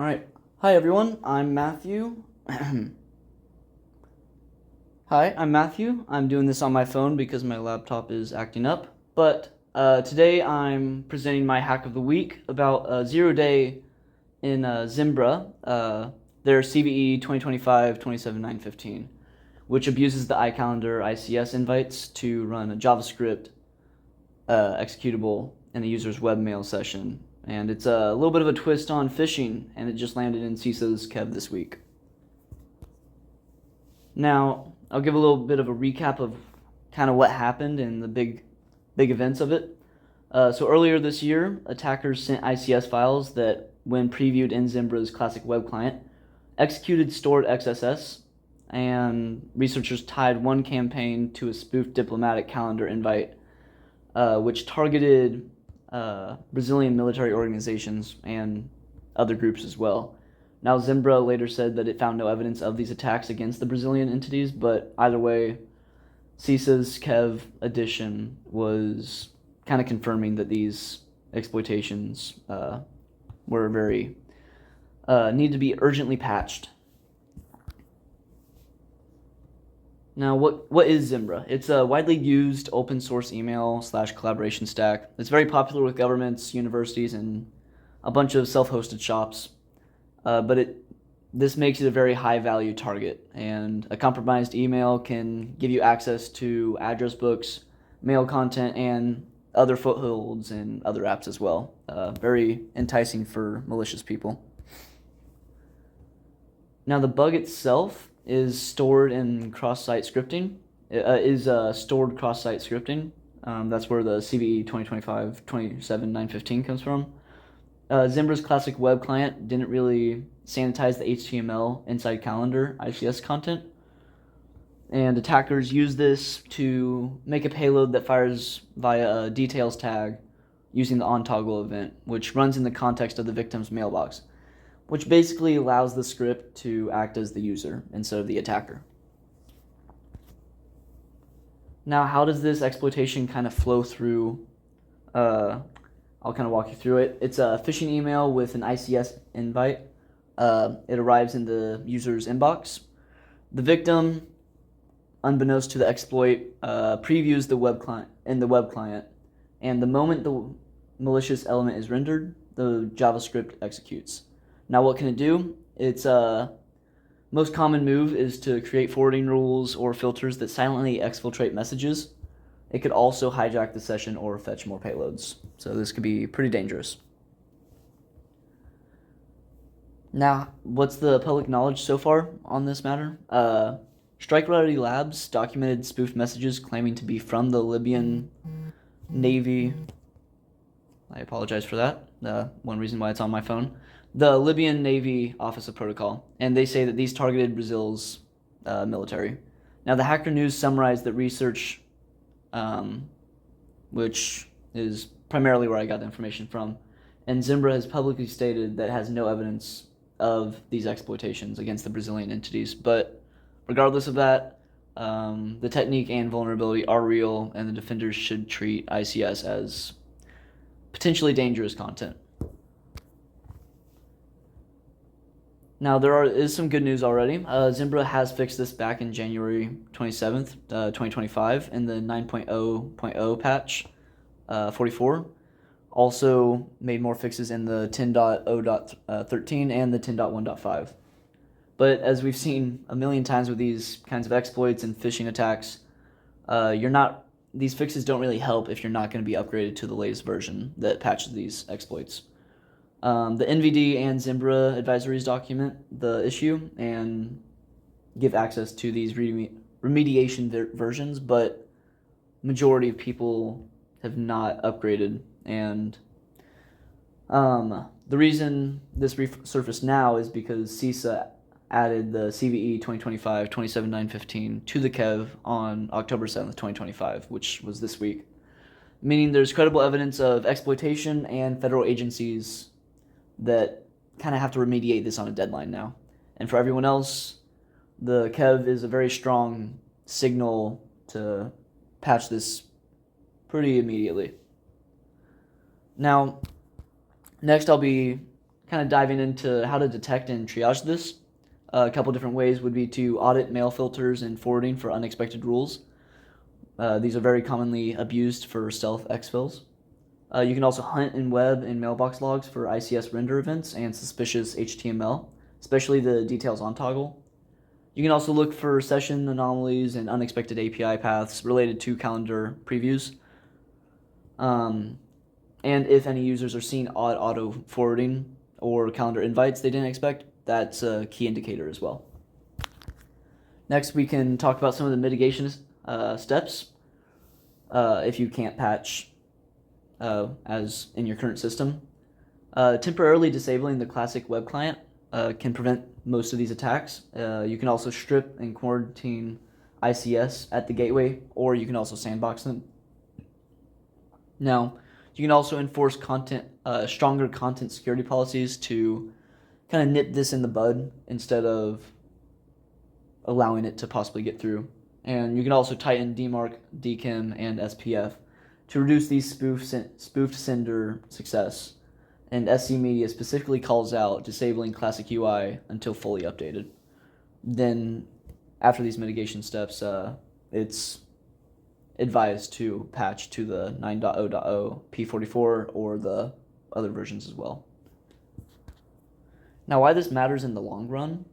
All right. Hi, everyone. I'm Matthew. Hi, I'm Matthew. I'm doing this on my phone because my laptop is acting up. But today I'm presenting my hack of the week about Zero Day in Zimbra, their CVE 2025-27915, which abuses the iCalendar ICS invites to run a JavaScript executable in a user's webmail session. And it's a little bit of a twist on phishing, and it just landed in CISA's Kev this week. Now, I'll give a little bit of a recap of kind of what happened and the big events of it. So earlier this year, attackers sent ICS files that, when previewed in Zimbra's classic web client, executed stored XSS, and researchers tied one campaign to a spoofed diplomatic calendar invite, which targeted Brazilian military organizations and other groups as well. Now, Zimbra later said that it found no evidence of these attacks against the Brazilian entities, but either way, CISA's Kev edition was kind of confirming that these exploitations were very need to be urgently patched. Now, what is Zimbra? It's a widely used open source email / collaboration stack. It's very popular with governments, universities, and a bunch of self-hosted shops. But this makes it a very high value target, and a compromised email can give you access to address books, mail content, and other footholds in other apps as well. Very enticing for malicious people. Now, the bug itself is stored in cross-site scripting. Stored cross-site scripting. That's where the CVE 2025-27915 comes from. Zimbra's classic web client didn't really sanitize the HTML inside calendar ICS content, and attackers use this to make a payload that fires via a details tag using the onToggle event, which runs in the context of the victim's mailbox, which basically allows the script to act as the user instead of the attacker. Now, how does this exploitation kind of flow through? I'll kind of walk you through it. It's a phishing email with an ICS invite. It arrives in the user's inbox. The victim, unbeknownst to the exploit, previews the web client and the moment the malicious element is rendered, the JavaScript executes. Now, what can it do? Its most common move is to create forwarding rules or filters that silently exfiltrate messages. It could also hijack the session or fetch more payloads. So this could be pretty dangerous. Now, what's the public knowledge so far on this matter? Strike Reality Labs documented spoofed messages claiming to be from the Libyan Navy. I apologize for that. One reason why it's on my phone. The Libyan Navy Office of Protocol. And they say that these targeted Brazil's military. Now, the Hacker News summarized the research, which is primarily where I got the information from. And Zimbra has publicly stated that it has no evidence of these exploitations against the Brazilian entities. But regardless of that, the technique and vulnerability are real, and the defenders should treat ICS as potentially dangerous content. Now, there is some good news already. Zimbra has fixed this back in January 27th, 2025 in the 9.0.0 patch 44. Also made more fixes in the 10.0.13 and the 10.1.5. But as we've seen a million times with these kinds of exploits and phishing attacks, these fixes don't really help if you're not going to be upgraded to the latest version that patches these exploits. The NVD and Zimbra advisories document the issue and give access to these remediation versions, but majority of people have not upgraded. And the reason this resurfaced now is because CISA added the CVE 2025-27915 to the Kev on October 7th, 2025, which was this week, meaning there's credible evidence of exploitation and federal agencies that kind of have to remediate this on a deadline now. And for everyone else, the Kev is a very strong signal to patch this pretty immediately. Now, next I'll be kind of diving into how to detect and triage this. A couple different ways would be to audit mail filters and forwarding for unexpected rules. These are very commonly abused for stealth exfils. You can also hunt in web and mailbox logs for ICS render events and suspicious HTML, especially the details on toggle. You can also look for session anomalies and unexpected API paths related to calendar previews. And if any users are seeing odd auto forwarding or calendar invites they didn't expect, that's a key indicator as well. Next, we can talk about some of the mitigation steps if you can't patch as in your current system. Temporarily disabling the classic web client can prevent most of these attacks. You can also strip and quarantine ICS at the gateway, or you can also sandbox them. Now, you can also enforce stronger content security policies to kind of nip this in the bud instead of allowing it to possibly get through. And you can also tighten DMARC, DKIM, and SPF to reduce these spoofed sender success. And SC Media specifically calls out disabling classic UI until fully updated. Then, after these mitigation steps, it's advised to patch to the 9.0.0 P44 or the other versions as well. Now, why this matters in the long run,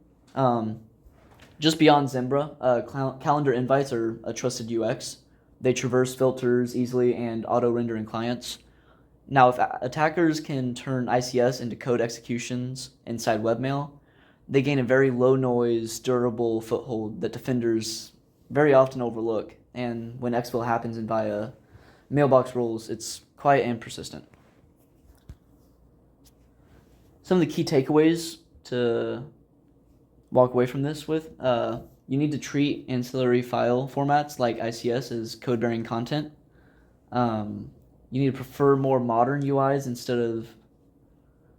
just beyond Zimbra, calendar invites are a trusted UX. They traverse filters easily and auto-render in clients. Now, if attackers can turn ICS into code executions inside webmail, they gain a very low-noise, durable foothold that defenders very often overlook. And when exfil happens in via mailbox rules, it's quiet and persistent. Some of the key takeaways to walk away from this with, you need to treat ancillary file formats like ICS as code-bearing content. You need to prefer more modern UIs instead of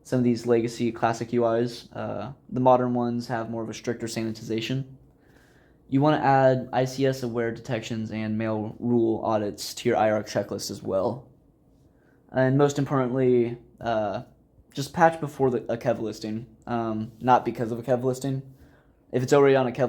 some of these legacy classic UIs. The modern ones have more of a stricter sanitization. You want to add ICS-aware detections and mail rule audits to your IR checklist as well. And most importantly, just patch before a kev listing, not because of a kev listing. If it's already on a kev